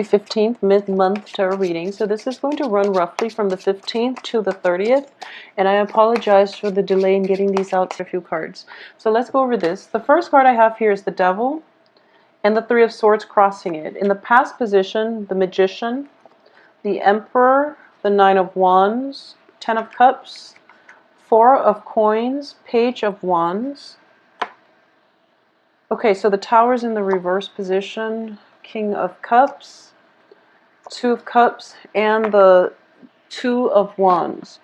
15th mid-month tarot reading. So this is going to run roughly from the 15th to the 30th, and I apologize for the delay in getting these out to a few cards. So let's go over this. The first card I have here is the Devil and the Three of Swords crossing it. In the past position, the Magician, the Emperor, the Nine of Wands, Ten of Cups, Four of Coins, Page of Wands. Okay, so the Tower's in the reverse position, King of Cups, Two of Cups, and the Two of Wands.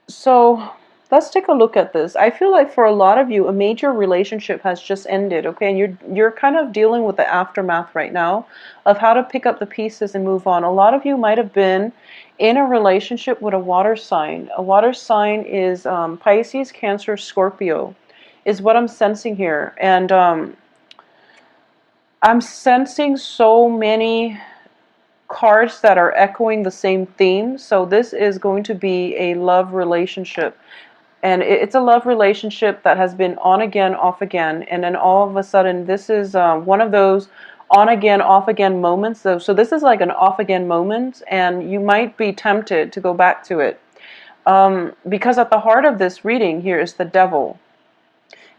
So let's take a look at this. I feel like for a lot of you, a major relationship has just ended, okay? And you're kind of dealing with the aftermath right now of how to pick up the pieces and move on. A lot of you might have been in a relationship with a water sign. A water sign is Pisces, Cancer, Scorpio, is what I'm sensing here. And I'm sensing so many cards that are echoing the same theme. So this is going to be a love relationship. And it's a love relationship that has been on again, off again. And then all of a sudden, this is one of those on again, off again moments. So this is like an off again moment. And you might be tempted to go back to it. Because at the heart of this reading here is the Devil.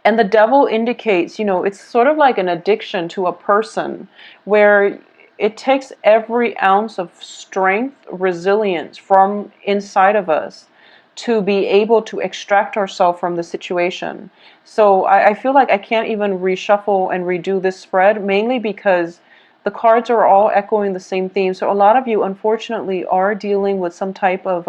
And the Devil indicates, you know, it's sort of like an addiction to a person where it takes every ounce of strength, resilience from inside of us to be able to extract ourselves from the situation. So I feel like I can't even reshuffle and redo this spread, mainly because the cards are all echoing the same theme. So a lot of you, unfortunately, are dealing with some type of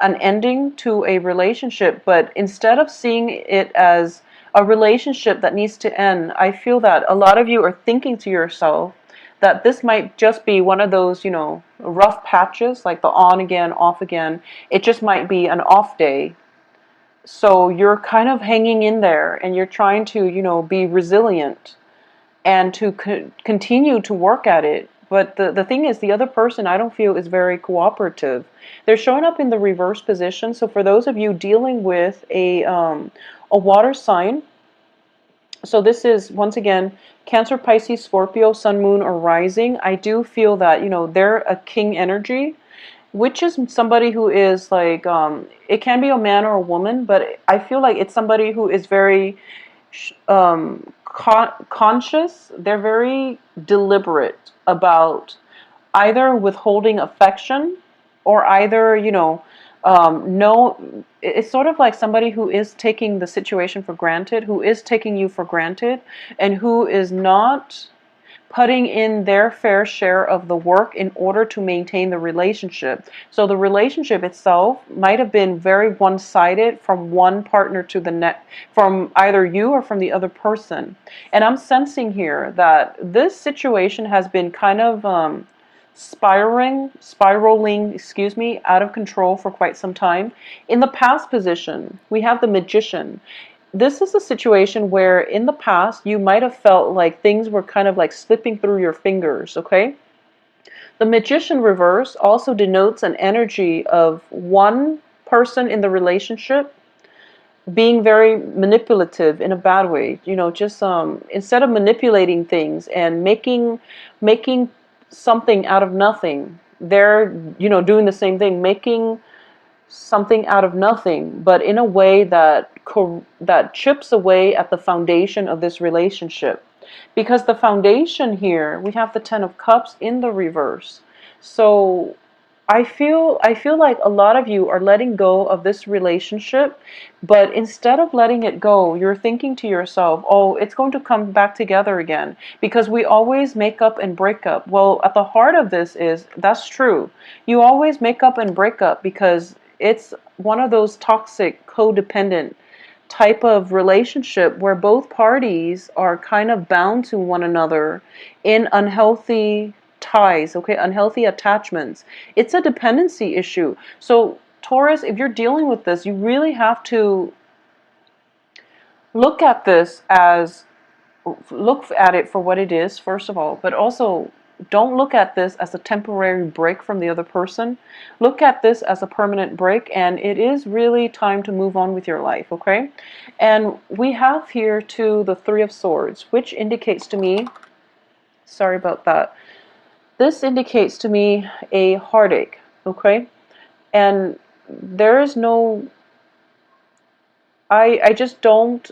an ending to a relationship. But instead of seeing it as a relationship that needs to end, I feel that a lot of you are thinking to yourself that this might just be one of those, you know, rough patches, like the on again, off again. It just might be an off day. So you're kind of hanging in there and you're trying to, you know, be resilient and to continue to work at it. But the thing is, the other person, I don't feel, is very cooperative. They're showing up in the reverse position. So for those of you dealing with a water sign, so this is, once again, Cancer, Pisces, Scorpio, Sun, Moon, or Rising. I do feel that, you know, they're a king energy, which is somebody who is like, it can be a man or a woman, but I feel like it's somebody who is very conscious. They're very deliberate about either withholding affection or either, you know, no, it's sort of like somebody who is taking the situation for granted, who is taking you for granted, and who is not putting in their fair share of the work in order to maintain the relationship. So the relationship itself might have been very one-sided from one partner to the next, from either you or from the other person. And I'm sensing here that this situation has been kind of spiraling, excuse me, out of control for quite some time. In the past position, we have the Magician. This is a situation where in the past you might have felt like things were kind of like slipping through your fingers, okay? The Magician reverse also denotes an energy of one person in the relationship being very manipulative in a bad way. You know, just instead of manipulating things and making something out of nothing, they're, you know, doing the same thing, making something out of nothing, but in a way that chips away at the foundation of this relationship. Because the foundation here, we have the Ten of Cups in the reverse. So I feel like a lot of you are letting go of this relationship, but instead of letting it go, you're thinking to yourself, oh, it's going to come back together again, because we always make up and break up. Well, at the heart of this is, that's true. You always make up and break up because it's one of those toxic, codependent type of relationship where both parties are kind of bound to one another in unhealthy ties, okay, unhealthy attachments. It's a dependency issue. So Taurus, if you're dealing with this, you really have to look at it for what it is, first of all, but also don't look at this as a temporary break from the other person. Look at this as a permanent break, and it is really time to move on with your life, okay? And we have here too the Three of Swords, which indicates to me Sorry about that. This indicates to me a heartache, okay? And there is no, I just don't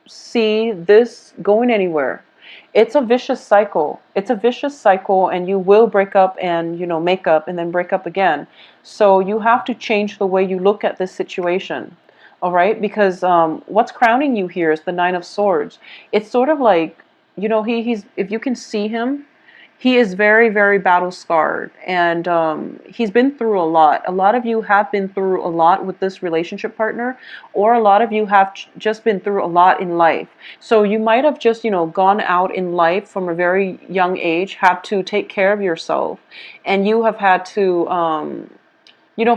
see this going anywhere. It's a vicious cycle. It's a vicious cycle, and you will break up and, make up and then break up again. So you have to change the way you look at this situation. All right? Because what's crowning you here is the Nine of Swords. It's sort of like, he's, if you can see him, he is very, very battle scarred, and he's been through a lot. A lot of you have been through a lot with this relationship partner, or a lot of you have just been through a lot in life. So you might have just, gone out in life from a very young age, have to take care of yourself, and you have had to,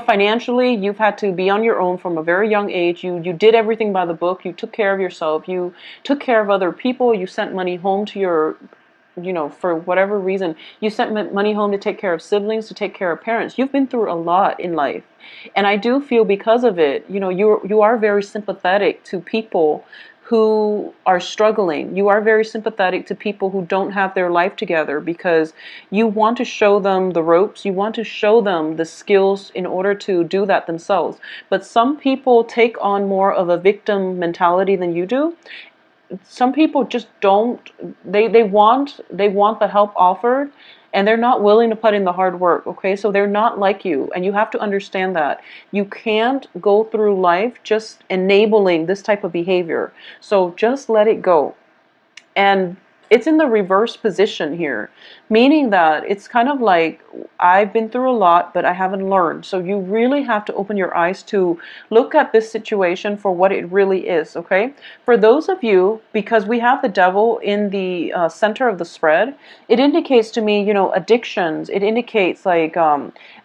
financially, you've had to be on your own from a very young age. You did everything by the book. You took care of yourself. You took care of other people. You sent money home to your, for whatever reason, you sent money home to take care of siblings, to take care of parents. You've been through a lot in life. And I do feel because of it, you are very sympathetic to people who are struggling. You are very sympathetic to people who don't have their life together, because you want to show them the ropes. You want to show them the skills in order to do that themselves. But some people take on more of a victim mentality than you do. Some people just don't, they want the help offered, and they're not willing to put in the hard work. Okay, so they're not like you, and you have to understand that you can't go through life just enabling this type of behavior. So just let it go. And it's in the reverse position here, meaning that it's kind of like, I've been through a lot, but I haven't learned. So you really have to open your eyes to look at this situation for what it really is, okay? For those of you, because we have the devil in the center of the spread, it indicates to me, addictions. It indicates like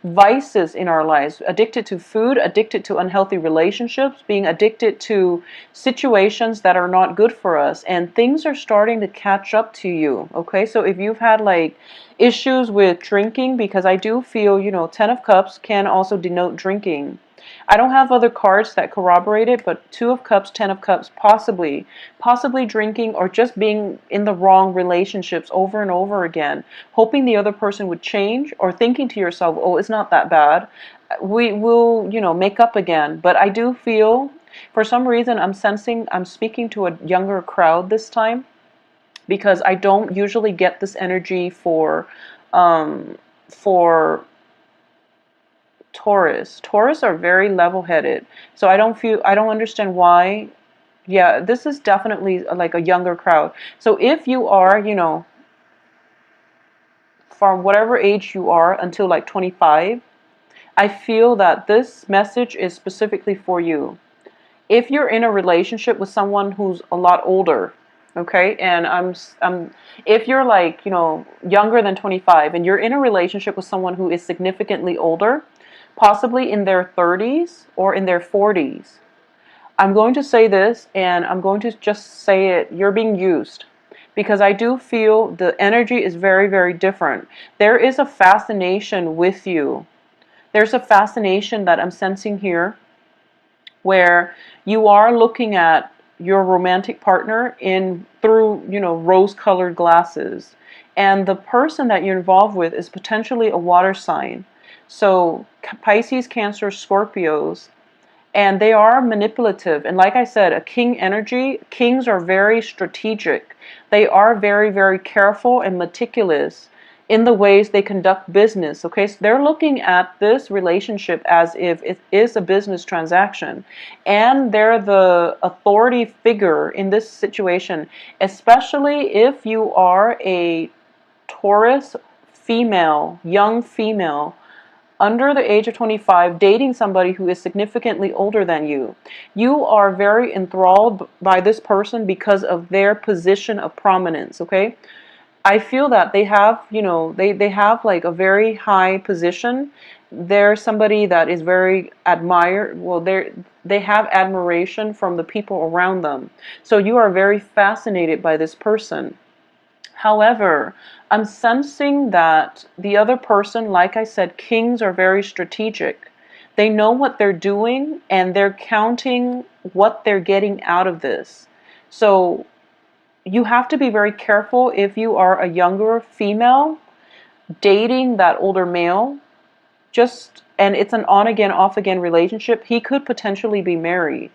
vices in our lives, addicted to food, addicted to unhealthy relationships, being addicted to situations that are not good for us, and things are starting to catch up to you. Okay, so if you've had like issues with drinking, because I do feel, Ten of Cups can also denote drinking. I don't have other cards that corroborate it, but Two of Cups, Ten of Cups, possibly drinking, or just being in the wrong relationships over and over again, hoping the other person would change, or thinking to yourself, oh, it's not that bad. We will, make up again. But I do feel, for some reason, I'm speaking to a younger crowd this time, because I don't usually get this energy for Taurus. Taurus are very level-headed. So I don't understand why. Yeah, this is definitely like a younger crowd. So if you are, from whatever age you are until like 25, I feel that this message is specifically for you. If you're in a relationship with someone who's a lot older, okay, and if you're like, younger than 25, and you're in a relationship with someone who is significantly older, possibly in their 30s or in their 40s, I'm going to say this, and I'm going to just say it, you're being used. Because I do feel the energy is very, very different. There is a fascination with you. There's a fascination that I'm sensing here, where you are looking at your romantic partner through, rose-colored glasses. And the person that you're involved with is potentially a water sign. So Pisces, Cancer, Scorpios, and they are manipulative. And like I said, a king energy, kings are very strategic. They are very, very careful and meticulous in the ways they conduct business. Okay, so they're looking at this relationship as if it is a business transaction, and they're the authority figure in this situation, especially if you are a Taurus female, young female, under the age of 25, dating somebody who is significantly older than you. You are very enthralled by this person because of their position of prominence, okay? I feel that they have, they have like a very high position. They're somebody that is very admired. Well, they have admiration from the people around them. So you are very fascinated by this person. However, I'm sensing that the other person, like I said, kings are very strategic. They know what they're doing, and they're counting what they're getting out of this. So you have to be very careful if you are a younger female dating that older male. And it's an on again, off again relationship. He could potentially be married.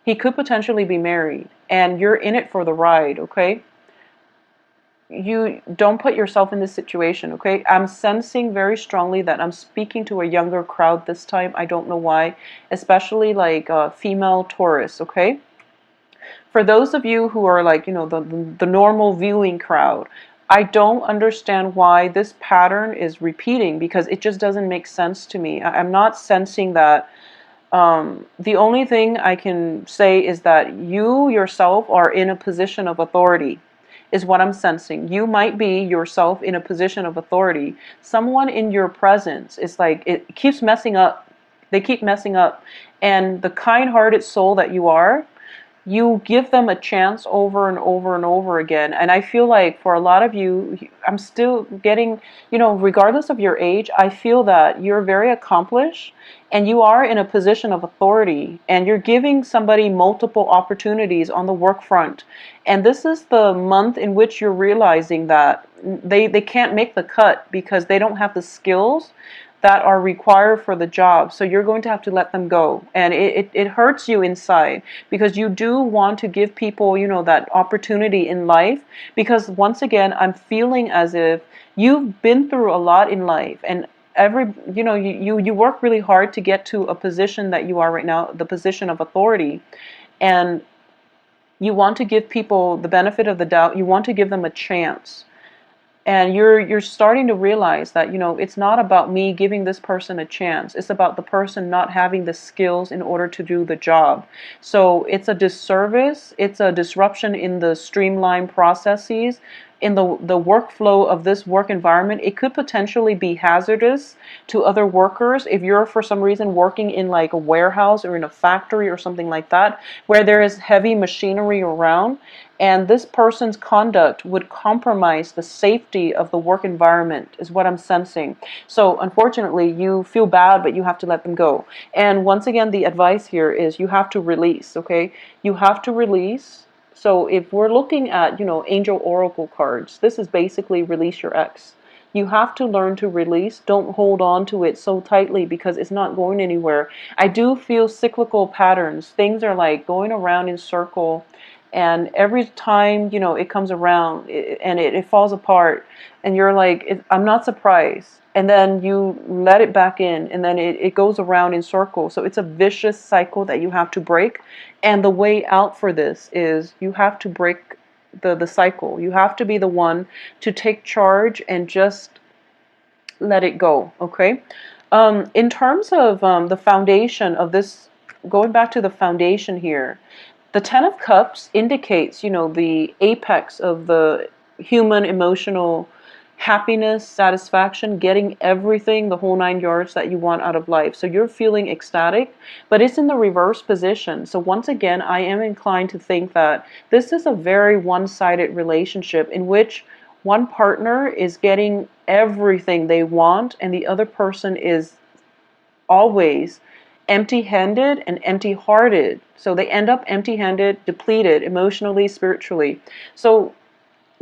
He could potentially be married, and you're in it for the ride, okay? You don't put yourself in this situation, okay? I'm sensing very strongly that I'm speaking to a younger crowd this time. I don't know why, especially like female Taurus, okay? For those of you who are like, the normal viewing crowd, I don't understand why this pattern is repeating, because it just doesn't make sense to me. I'm not sensing that. The only thing I can say is that you yourself are in a position of authority, is what I'm sensing. You might be yourself in a position of authority. Someone in your presence is like, it keeps messing up. They keep messing up. And the kind-hearted soul that you are, you give them a chance over and over and over again. And I feel like for a lot of you, I'm still getting, regardless of your age, I feel that you're very accomplished and you are in a position of authority and you're giving somebody multiple opportunities on the work front. And this is the month in which you're realizing that they can't make the cut because they don't have the skills that are required for the job. So you're going to have to let them go. And it hurts you inside because you do want to give people, that opportunity in life. Because once again, I'm feeling as if you've been through a lot in life and you work really hard to get to a position that you are right now, the position of authority. And you want to give people the benefit of the doubt. You want to give them a chance. And you're starting to realize that, it's not about me giving this person a chance. It's about the person not having the skills in order to do the job. So it's a disservice. It's a disruption in the streamlined processes, in the workflow of this work environment. It could potentially be hazardous to other workers if you're for some reason working in like a warehouse or in a factory or something like that, where there is heavy machinery around. And this person's conduct would compromise the safety of the work environment, is what I'm sensing. So unfortunately, you feel bad, but you have to let them go. And once again, the advice here is you have to release, okay? You have to release. So if we're looking at, angel oracle cards, this is basically release your ex. You have to learn to release. Don't hold on to it so tightly because it's not going anywhere. I do feel cyclical patterns. Things are like going around in circle. And every time, it comes around and it falls apart and you're like, I'm not surprised. And then you let it back in and then it goes around in circles. So it's a vicious cycle that you have to break. And the way out for this is you have to break the cycle. You have to be the one to take charge and just let it go. Okay. In terms of the foundation of this, going back to the foundation here, the Ten of Cups indicates, the apex of the human emotional happiness, satisfaction, getting everything, the whole 9 yards that you want out of life. So you're feeling ecstatic, but it's in the reverse position. So once again, I am inclined to think that this is a very one-sided relationship in which one partner is getting everything they want and the other person is always empty-handed and empty-hearted. So they end up empty-handed, depleted emotionally, spiritually. So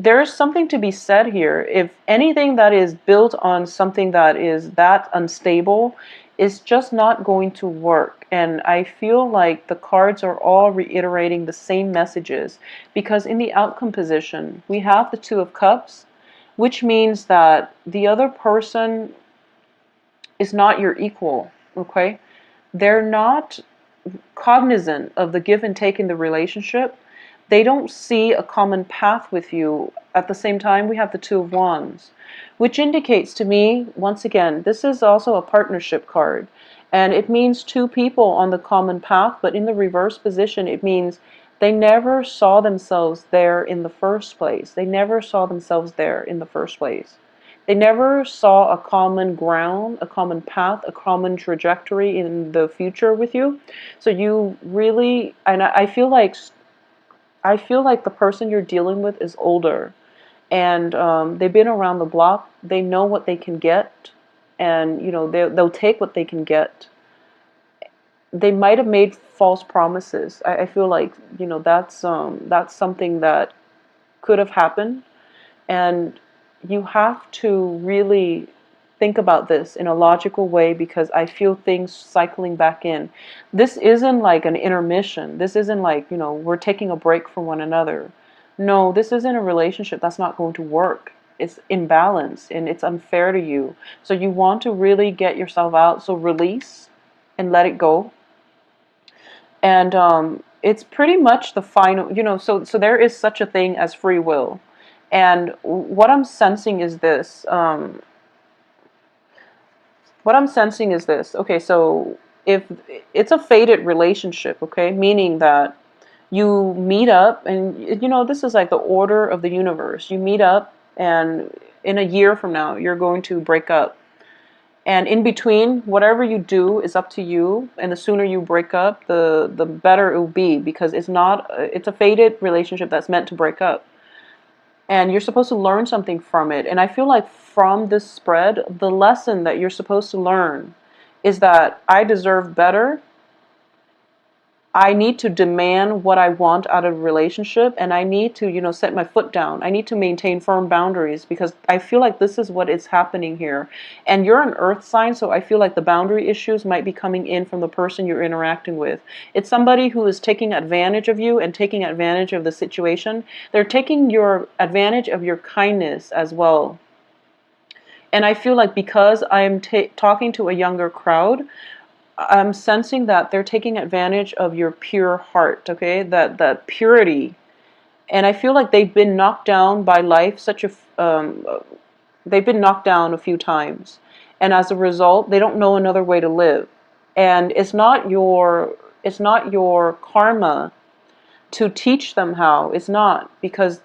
there's something to be said here. If anything that is built on something that is that unstable is just not going to work. And I feel like the cards are all reiterating the same messages because in the outcome position, we have the Two of Cups, which means that the other person is not your equal, okay? They're not cognizant of the give and take in the relationship. They don't see a common path with you. At the same time, we have the Two of Wands, which indicates to me, once again, this is also a partnership card. And it means two people on the common path, but in the reverse position, it means they never saw themselves there in the first place. They never saw themselves there in the first place. They never saw a common ground, a common path, a common trajectory in the future with you. So you really, and I feel like the person you're dealing with is older, and they've been around the block. They know what they can get, and they'll take what they can get. They might have made false promises. I feel like that's something that could have happened. And you have to really think about this in a logical way, because I feel things cycling back in. This isn't like an intermission. This isn't like, we're taking a break from one another. No, this isn't a relationship that's not going to work. It's imbalanced and it's unfair to you. So you want to really get yourself out. So release and let it go. And it's pretty much the final, so there is such a thing as free will. And what I'm sensing is this. Okay, so if it's a fated relationship, okay, meaning that you meet up, and this is like the order of the universe. You meet up, and in a year from now, you're going to break up. And in between, whatever you do is up to you. And the sooner you break up, the better it will be, because it's a fated relationship that's meant to break up. And you're supposed to learn something from it. And I feel like from this spread, the lesson that you're supposed to learn is that I deserve better. I need to demand what I want out of a relationship, and I need to, set my foot down. I need to maintain firm boundaries, because I feel like this is what is happening here. And you're an earth sign, so I feel like the boundary issues might be coming in from the person you're interacting with. It's somebody who is taking advantage of you and taking advantage of the situation. They're taking your advantage of your kindness as well. And I feel like because I'm talking to a younger crowd, I'm sensing that they're taking advantage of your pure heart, okay? That purity. And I feel like they've been knocked down by life they've been knocked down a few times. And as a result, they don't know another way to live. And it's not your karma to teach them how. It's not, because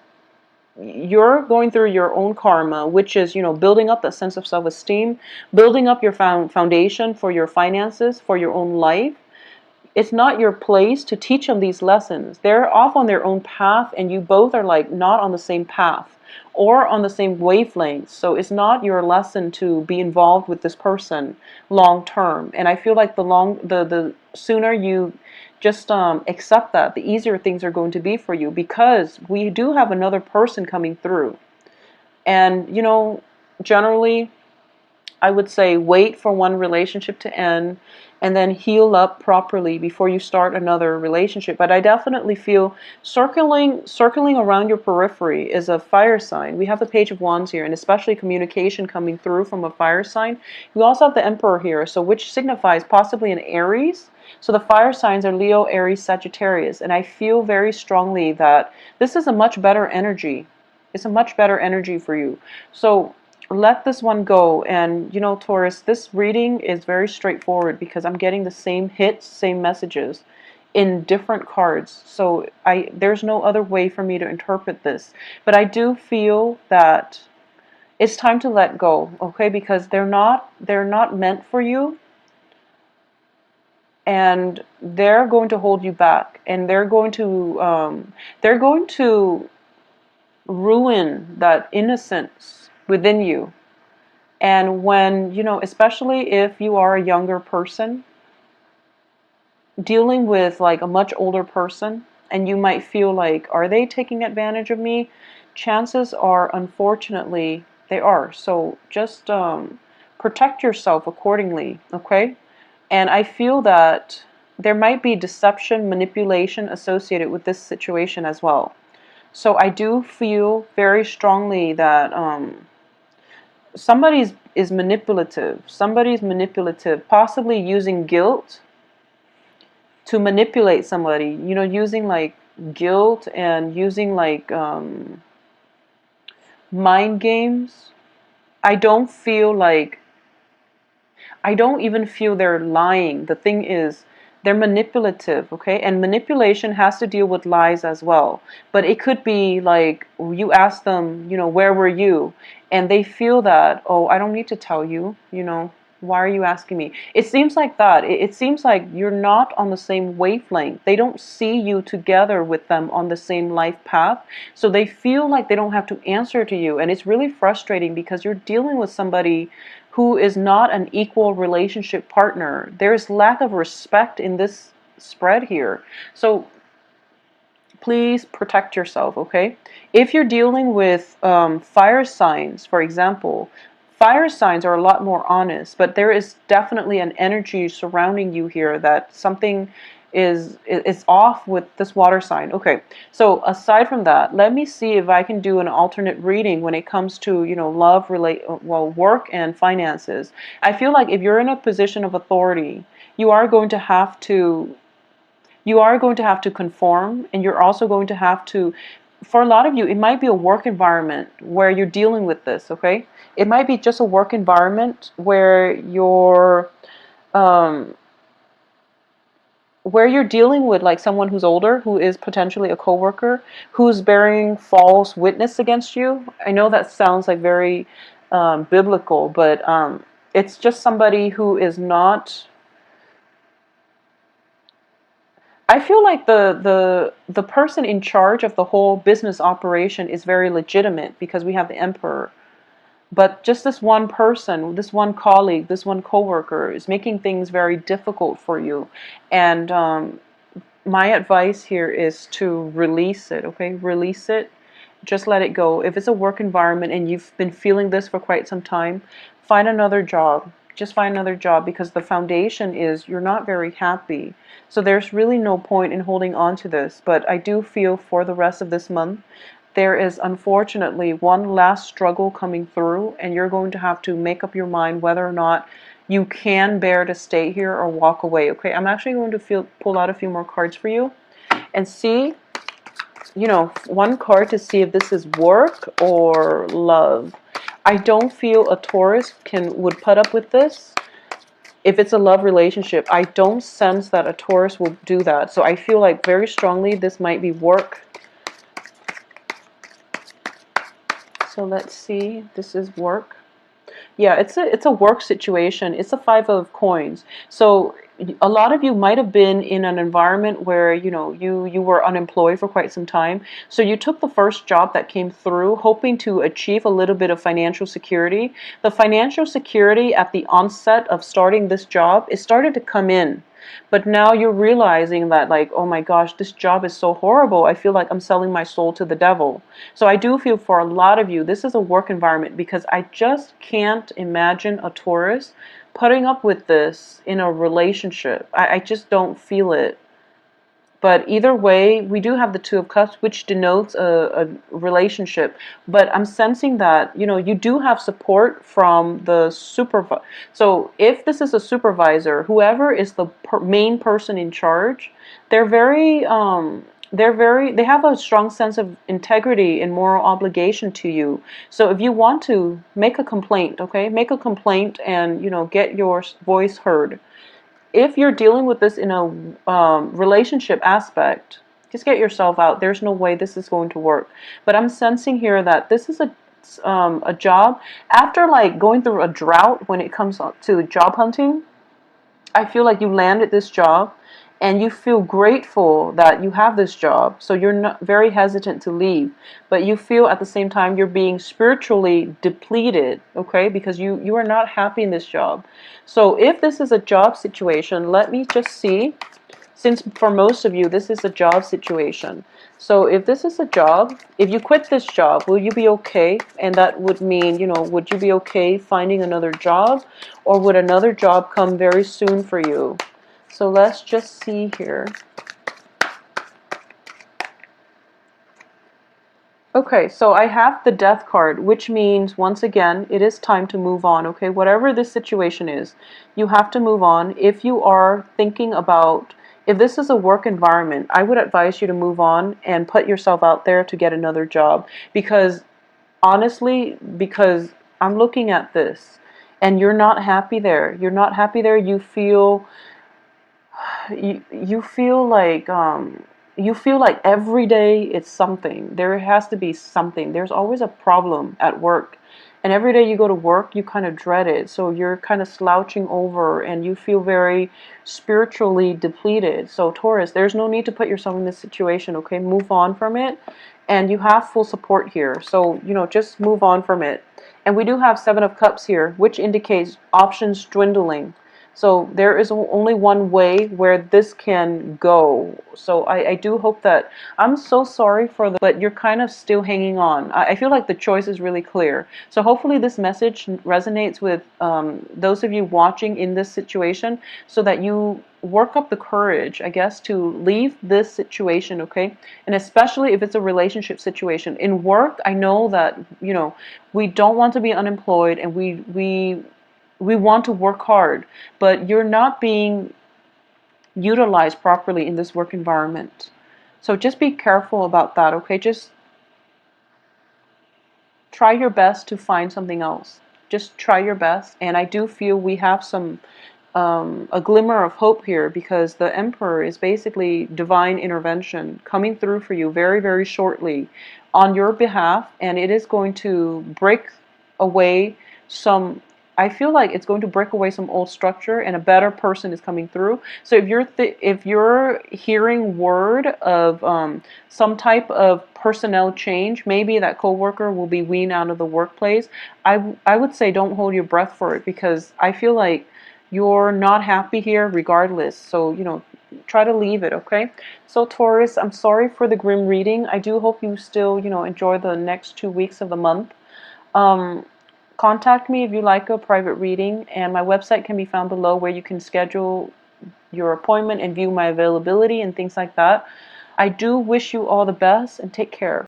you're going through your own karma, which is, building up that sense of self-esteem, building up your foundation for your finances, for your own life. It's not your place to teach them these lessons. They're off on their own path, and you both are like not on the same path or on the same wavelength. So it's not your lesson to be involved with this person long term. And I feel like the sooner you just accept that, the easier things are going to be for you, because we do have another person coming through. And generally, I would say wait for one relationship to end and then heal up properly before you start another relationship. But I definitely feel circling around your periphery is a fire sign. We have the Page of Wands here, and especially communication coming through from a fire sign. We also have the Emperor here, so which signifies possibly an Aries. So the fire signs are Leo, Aries, Sagittarius. And I feel very strongly that this is a much better energy. It's a much better energy for you. So let this one go. And Taurus, this reading is very straightforward, because I'm getting the same hits, same messages in different cards. So there's no other way for me to interpret this. But I do feel that it's time to let go, okay? Because they're not meant for you. And they're going to hold you back, and they're going to ruin that innocence within you. And when, especially if you are a younger person dealing with like a much older person, and you might feel like, are they taking advantage of me? Chances are, unfortunately, they are. So just protect yourself accordingly, okay? And I feel that there might be deception, manipulation associated with this situation as well. So I do feel very strongly that somebody is manipulative. Somebody's manipulative, possibly using guilt to manipulate somebody. Using like guilt and using like mind games. I don't even feel they're lying. The thing is, they're manipulative, okay? And manipulation has to deal with lies as well. But it could be like you ask them, where were you? And they feel that, oh, I don't need to tell you, why are you asking me? It seems like that. It seems like you're not on the same wavelength. They don't see you together with them on the same life path. So they feel like they don't have to answer to you. And it's really frustrating, because you're dealing with somebody who is not an equal relationship partner. There's lack of respect in this spread here. So please protect yourself, okay? If you're dealing with fire signs, for example, fire signs are a lot more honest, but there is definitely an energy surrounding you here that something is off with this water sign. Okay, so aside from that, let me see if I can do an alternate reading when it comes to, you know, love, work and finances. I feel like if you're in a position of authority, you are going to have to conform, and you're also going to have to, for a lot of you, it might be a work environment where you're dealing with this, okay? It might be just a work environment um, where you're dealing with like someone who's older, who is potentially a coworker, who's bearing false witness against you. I know that sounds like very biblical, but it's just somebody who is not. I feel like the person in charge of the whole business operation is very legitimate because we have the emperor. But just this one person, this one colleague, this one coworker is making things very difficult for you. And my advice here is to release it, okay? Release it. Just let it go. If it's a work environment and you've been feeling this for quite some time, find another job. Just find another job, because the foundation is you're not very happy. So there's really no point in holding on to this. But I do feel for the rest of this month, there is unfortunately one last struggle coming through, and you're going to have to make up your mind whether or not you can bear to stay here or walk away. Okay, I'm actually going to pull out a few more cards for you and see, you know, one card to see if this is work or love. I don't feel a Taurus would put up with this. If it's a love relationship, I don't sense that a Taurus will do that. So I feel like very strongly this might be work. So let's see, this is work. Yeah, it's a work situation. It's a Five of Coins. So a lot of you might have been in an environment where, you know, you were unemployed for quite some time. So you took the first job that came through, hoping to achieve a little bit of financial security. The financial security at the onset of starting this job, it started to come in. But now you're realizing that, like, oh my gosh, this job is so horrible. I feel like I'm selling my soul to the devil. So I do feel for a lot of you, this is a work environment, because I just can't imagine a Taurus putting up with this in a relationship. I just don't feel it. But either way, we do have the Two of Cups, which denotes a relationship. But I'm sensing that, you know, you do have support from the supervisor. So if this is a supervisor, whoever is the main person in charge, they have a strong sense of integrity and moral obligation to you. So if you want to make a complaint, okay, make a complaint and, you know, get your voice heard. If you're dealing with this in a relationship aspect, just get yourself out. There's no way this is going to work. But I'm sensing here that this is a job. After like going through a drought when it comes to job hunting, I feel like you landed this job and you feel grateful that you have this job. So you're not very hesitant to leave, but you feel at the same time you're being spiritually depleted, okay? Because you are not happy in this job. So if this is a job situation, let me just see, since for most of you this is a job situation. So if this is a job, if you quit this job, will you be okay? And that would mean, you know, would you be okay finding another job, or would another job come very soon for you? So let's just see here. Okay, so I have the Death card, which means, once again, it is time to move on, okay? Whatever this situation is, you have to move on. If you are thinking about, if this is a work environment, I would advise you to move on and put yourself out there to get another job. Because, honestly, because I'm looking at this, and you're not happy there. You're not happy there. You feel you feel like every day it's something. There has to be something. There's always a problem at work, and every day you go to work you kind of dread it. So you're kind of slouching over and you feel very spiritually depleted. So Taurus, there's no need to put yourself in this situation, okay? Move on from it, and you have full support here. So, you know, just move on from it. And we do have Seven of Cups here, which indicates options dwindling. So there is only one way where this can go. So I do hope that, I'm so sorry for the, but you're kind of still hanging on. I feel like the choice is really clear. So hopefully this message resonates with those of you watching in this situation, so that you work up the courage, I guess, to leave this situation, okay? And especially if it's a relationship situation. In work, I know that, we don't want to be unemployed, and we want to work hard, but you're not being utilized properly in this work environment. So just be careful about that, okay? Just try your best to find something else. Just try your best. And I do feel we have a glimmer of hope here, because the Emperor is basically divine intervention coming through for you very, very shortly on your behalf, and it is going to break away some. I feel like it's going to break away some old structure, and a better person is coming through. So if you're hearing word of some type of personnel change, maybe that coworker will be weaned out of the workplace. I would say don't hold your breath for it, because I feel like you're not happy here regardless. So, try to leave it, okay? So, Taurus, I'm sorry for the grim reading. I do hope you still, enjoy the next 2 weeks of the month. Um, Contact me if you like a private reading, and my website can be found below, where you can schedule your appointment and view my availability and things like that. I do wish you all the best, and take care.